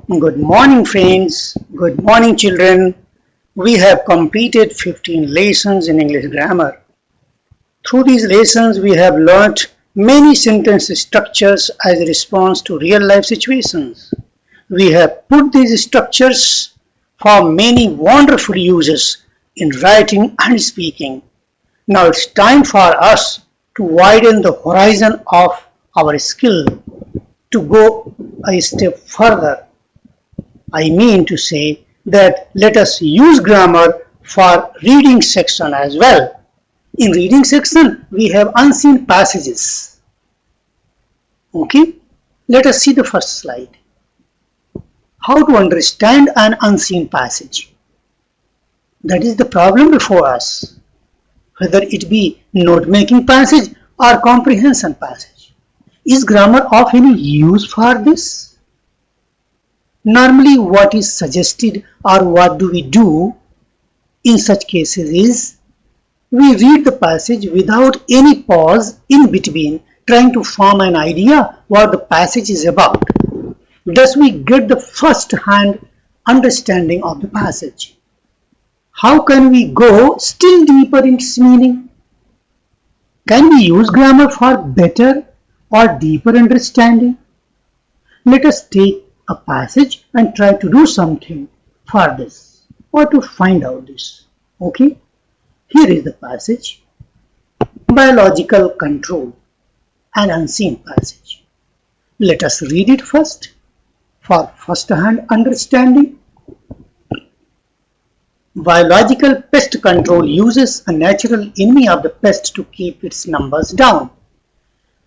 Good morning, friends. Good morning, children. We have completed 15 lessons in English grammar. Through these lessons, we have learnt many sentence structures as a response to real life situations. We have put these structures for many wonderful uses in writing and speaking. Now it's time for us to widen the horizon of our skill, to go a step further. I mean to say that let us use grammar for reading section as well. In reading section, we have unseen passages. Okay, let us see the first slide. How to understand an unseen passage. That is the problem before us. Whether it be note-making passage or comprehension passage. Is grammar of any use for this? Normally what is suggested or what do we do in such cases is we read the passage without any pause in between, trying to form an idea what the passage is about. Thus we get the first-hand understanding of the passage. How can we go still deeper in its meaning? Can we use grammar for better or deeper understanding? Let us take a passage and try to do something for this or to find out this. Okay, here is the passage. Biological control, an unseen passage. Let us read it first for first-hand understanding. Biological pest control uses a natural enemy of the pest to keep its numbers down.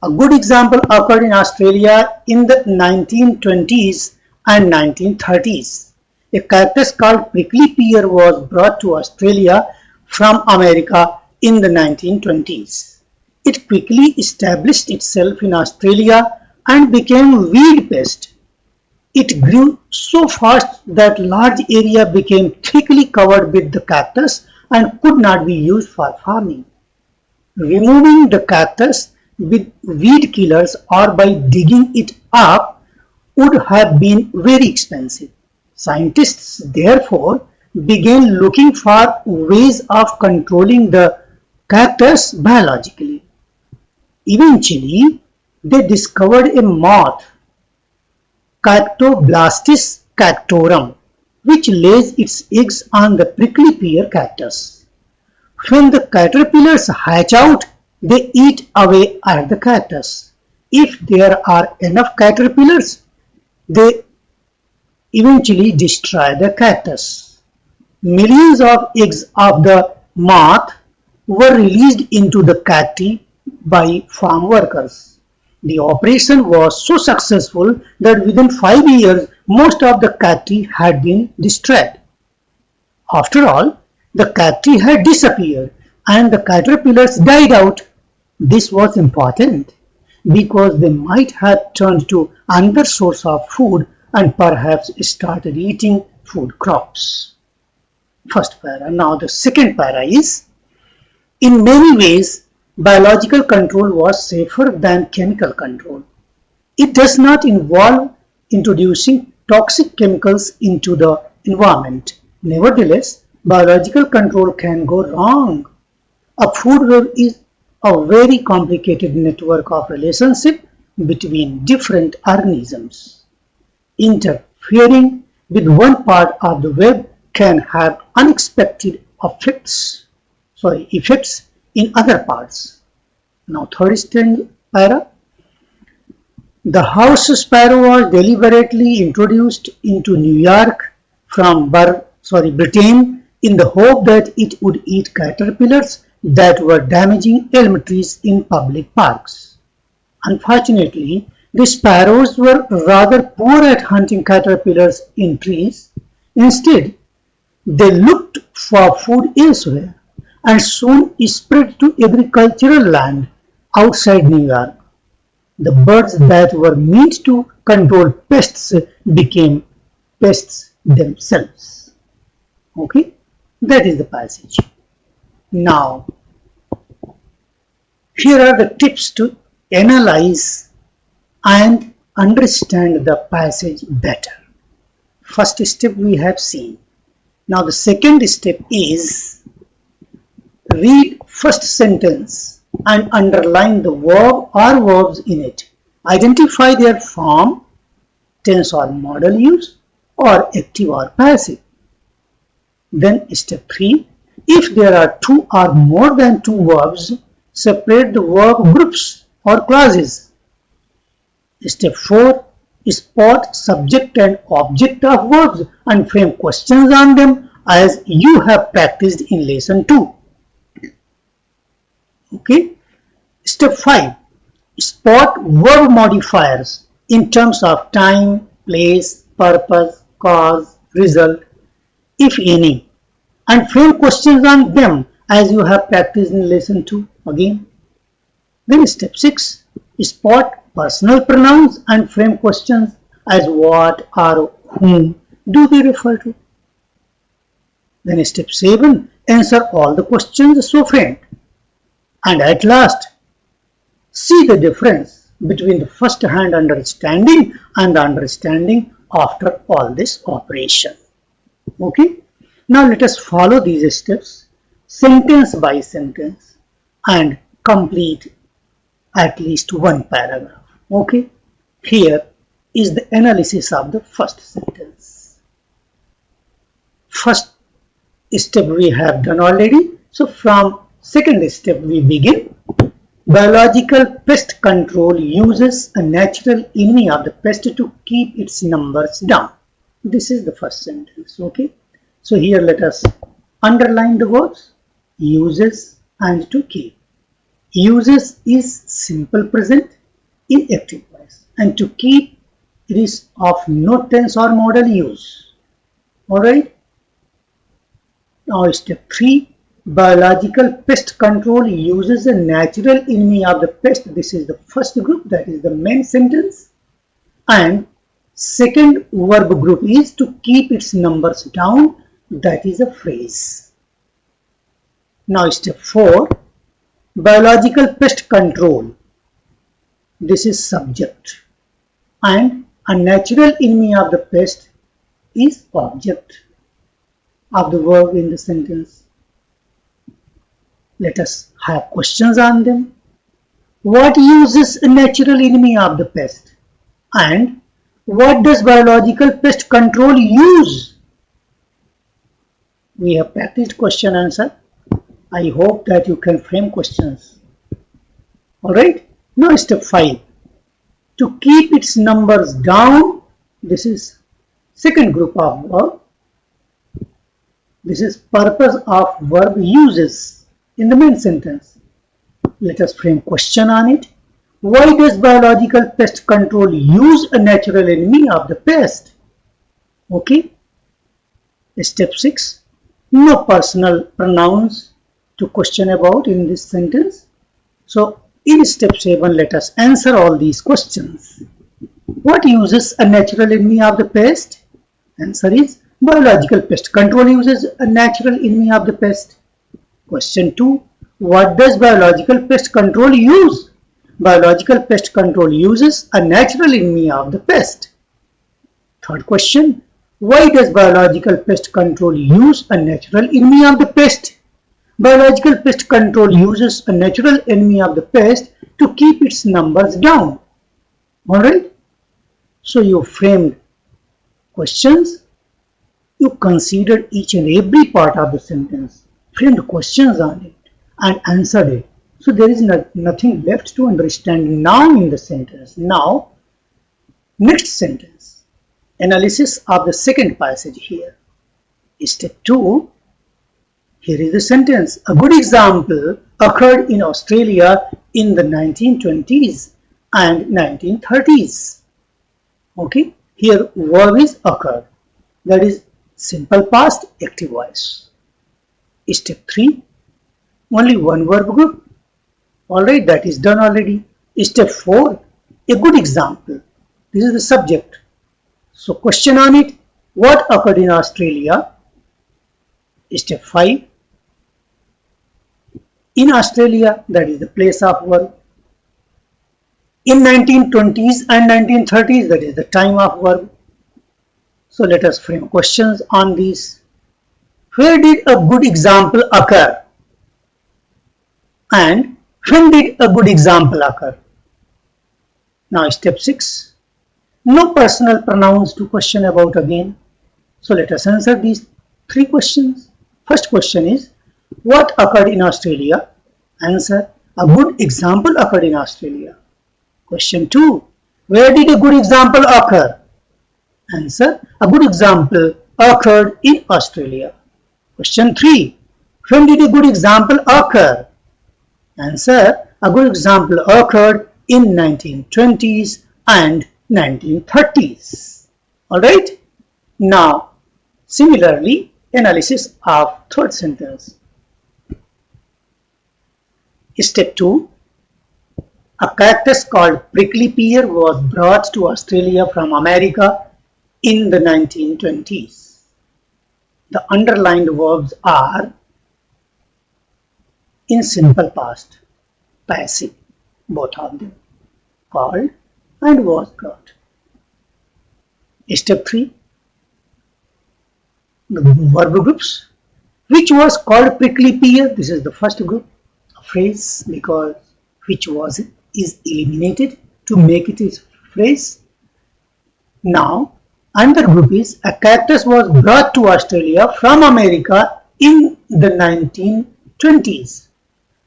A good example occurred in Australia in the 1920s and 1930s. A cactus called prickly pear was brought to Australia from America in the 1920s. It quickly established itself in Australia and became weed pest. It grew so fast that large area became thickly covered with the cactus and could not be used for farming. Removing the cactus with weed killers or by digging it up would have been very expensive. Scientists therefore began looking for ways of controlling the cactus biologically. Eventually, they discovered a moth, Cactoblastis cactorum, which lays its eggs on the prickly pear cactus. When the caterpillars hatch out, they eat away at the cactus. If there are enough caterpillars, they eventually destroy the cactus. Millions of eggs of the moth were released into the cacti by farm workers. The operation was so successful that within 5 years most of the cacti had been destroyed. After all, the cacti had disappeared and the caterpillars died out. This was important because they might have turned to another source of food and perhaps started eating food crops. First para. Now the second para is, in many ways, biological control was safer than chemical control. It does not involve introducing toxic chemicals into the environment. Nevertheless, biological control can go wrong. A food web is a very complicated network of relationship between different organisms. Interfering with one part of the web can have unexpected effects in other parts. Now third para. The house sparrow was deliberately introduced into New York from Britain in the hope that it would eat caterpillars that were damaging elm trees in public parks. Unfortunately, the sparrows were rather poor at hunting caterpillars in trees. Instead, they looked for food elsewhere and soon spread to agricultural land outside New York. The birds that were meant to control pests became pests themselves. Okay, that is the passage. Now, here are the tips to analyze and understand the passage better. First step we have seen. Now the second step is read first sentence and underline the verb or verbs in it. Identify their form, tense or modal use, or active or passive. Then step 3. If there are two or more than two verbs, separate the verb groups or clauses. Step 4. Spot subject and object of verbs and frame questions on them as you have practiced in lesson 2. Okay. Step 5. Spot verb modifiers in terms of time, place, purpose, cause, result, if any, and frame questions on them as you have practiced in lesson 2 again. Then step 6. Spot personal pronouns and frame questions as what or whom do they refer to. Then step 7. Answer all the questions so framed. And at last, see the difference between the first hand understanding and the understanding after all this operation. Okay. Now let us follow these steps sentence by sentence and complete at least one paragraph. Okay. Here is the analysis of the first sentence. First step we have done already. So from second step we begin. Biological pest control uses a natural enemy of the pest to keep its numbers down. This is the first sentence. Okay. So here let us underline the verbs uses and to keep. Uses is simple present in active voice, and to keep it is of no tense or modal use. Alright. Now step 3. Biological pest control uses a natural enemy of the pest. This is the first group, that is the main sentence. And second verb group is to keep its numbers down. That is a phrase. Now step 4. Biological pest control. This is subject. And a natural enemy of the pest is object of the verb in the sentence. Let us have questions on them. What uses a natural enemy of the pest? And what does biological pest control use? We have practiced question answer. I hope that you can frame questions. Alright. Now step 5. To keep its numbers down. This is second group of verb. This is purpose of verb uses in the main sentence. Let us frame question on it. Why does biological pest control use a natural enemy of the pest? Okay. Step 6. No personal pronouns to question about in this sentence. So in step 7, let us answer all these questions. What uses a natural enemy of the pest? Answer is biological pest control uses a natural enemy of the pest. Question 2. What does biological pest control use? Biological pest control uses a natural enemy of the pest. Third question. Why does biological pest control use a natural enemy of the pest? Biological pest control uses a natural enemy of the pest to keep its numbers down. Alright? So you framed questions. You considered each and every part of the sentence, framed questions on it, and answered it. So there is nothing left to understand now in the sentence. Now, next sentence. Analysis of the second passage here. Step 2. Here is the sentence. A good example occurred in Australia in the 1920s and 1930s. Okay. Here verb is occurred. That is simple past active voice. Step 3. Only one verb group. Alright, that is done already. Step 4. A good example. This is the subject. So question on it. What occurred in Australia? Step 5. In Australia, that is the place of verb. In 1920s and 1930s, that is the time of verb. So let us frame questions on these. Where did a good example occur? And when did a good example occur? Now step 6. No personal pronouns to question about again. So let us answer these 3 questions. First question is, what occurred in Australia? Answer, a good example occurred in Australia. Question 2. Where did a good example occur? Answer, a good example occurred in Australia. Question 3. When did a good example occur? Answer, a good example occurred in 1920s and 1930s. Alright? Now, similarly, analysis of third sentence. Step 2. A cactus called prickly pear was brought to Australia from America in the 1920s. The underlined verbs are in simple past, passive, both of them, called and was brought. Step 3. The verb groups. Which was called prickly pear? This is the first group, a phrase, because which was is eliminated to make it is phrase. Now, another group is a cactus was brought to Australia from America in the 1920s.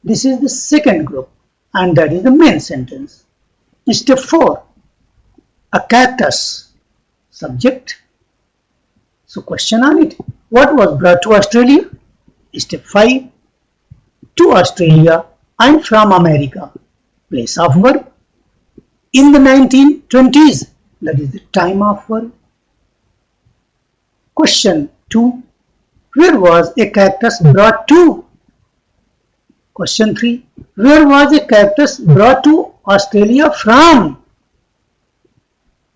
This is the second group, and that is the main sentence. Step 4. A cactus, subject. So question on it. What was brought to Australia? Step 5. To Australia and from America. Place of verb. In the 1920s. That is the time of verb. Question 2. Where was a cactus brought to? Question 3. Where was a cactus brought to Australia from?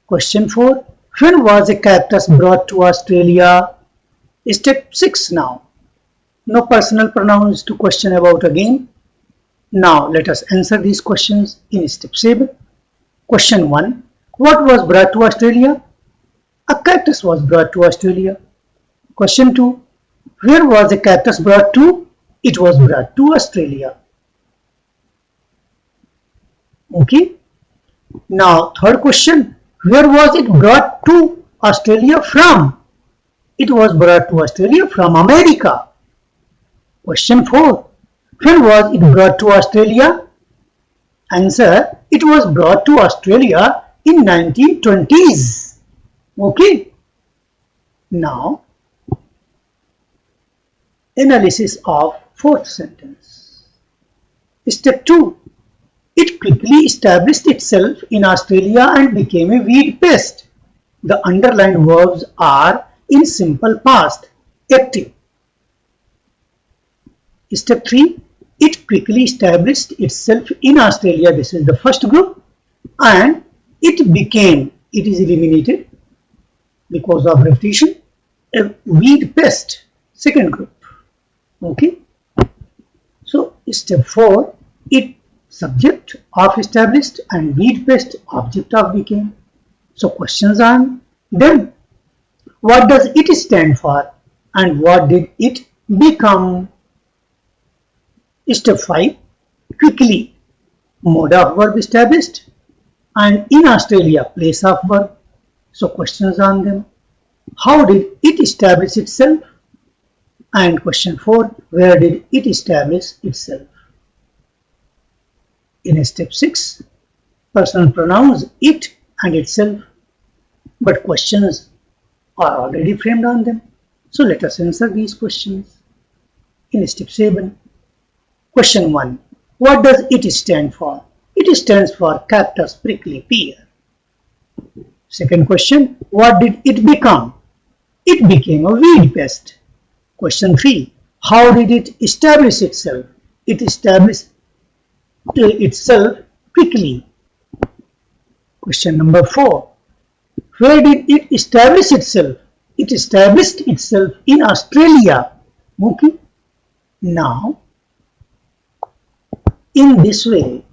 Question 4. When was a cactus brought to Australia? Step 6 now. No personal pronouns to question about again. Now let us answer these questions in step 7. Question 1. What was brought to Australia? A cactus was brought to Australia. Question 2. Where was a cactus brought to? It was brought to Australia. Okay. Now third question. Where was it brought to Australia from? It was brought to Australia from America. Question 4. When was it brought to Australia? Answer. It was brought to Australia in 1920s. Okay. Now, analysis of fourth sentence. Step 2. It quickly established itself in Australia and became a weed pest. The underlined verbs are in simple past, active. Step 3. It quickly established itself in Australia. This is the first group. And it is eliminated because of repetition, a weed pest, second group. Okay. So step 4. It subject of established and weed pest object of became. So questions on them. What does it stand for and what did it become? Step 5. Quickly, mode of verb established and in Australia place of verb. So questions on them. How did it establish itself? And question 4. Where did it establish itself? In step 6, personal pronouns it and itself, but questions are already framed on them. So let us answer these questions. In step 7, question 1. What does it stand for? It stands for cactus prickly pear. Second question. What did it become? It became a weed pest. Question 3. How did it establish itself? It established itself quickly. Question number 4. Where did it establish itself? It established itself in Australia. Okay. Now, in this way,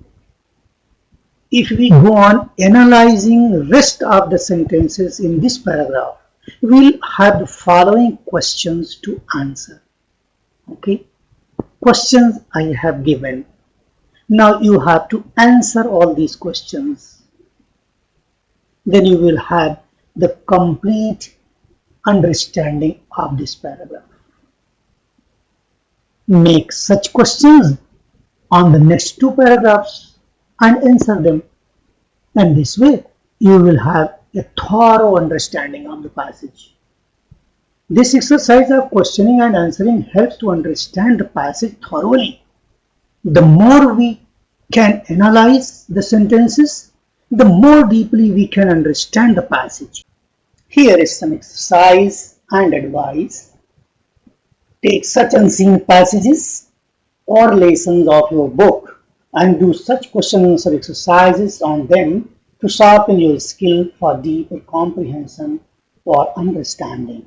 if we go on analyzing the rest of the sentences in this paragraph, We'll have the following questions to answer. Okay, questions I have given. Now you have to answer all these questions. Then you will have the complete understanding of this paragraph. Make such questions on the next two paragraphs and answer them. And this way you will have a thorough understanding of the passage. This exercise of questioning and answering helps to understand the passage thoroughly. The more we can analyze the sentences, the more deeply we can understand the passage. Here is some exercise and advice. Take such unseen passages or lessons of your book and do such question and answer exercises on them to sharpen your skill for deeper comprehension or understanding.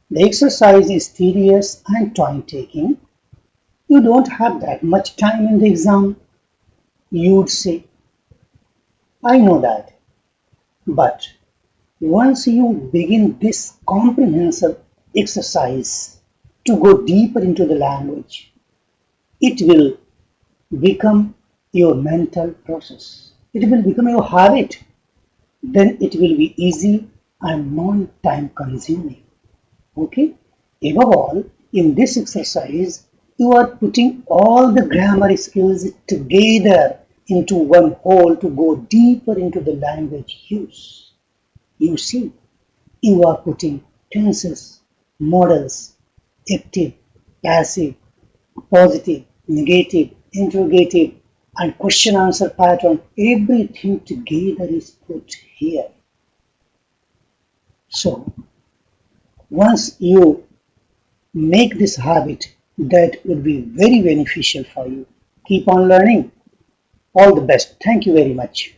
The exercise is tedious and time-taking. You don't have that much time in the exam. You'd say, I know that. But once you begin this comprehensive exercise to go deeper into the language, it will become your mental process. It will become your habit. Then it will be easy and non-time consuming. Okay? Above all, in this exercise, you are putting all the grammar skills together into one whole to go deeper into the language use. You see, you are putting tenses, modals, active, passive, positive, negative, interrogative, and question answer pattern. Everything together is put here. So, once you make this habit, that will be very beneficial for you. Keep on learning. All the best. Thank you very much.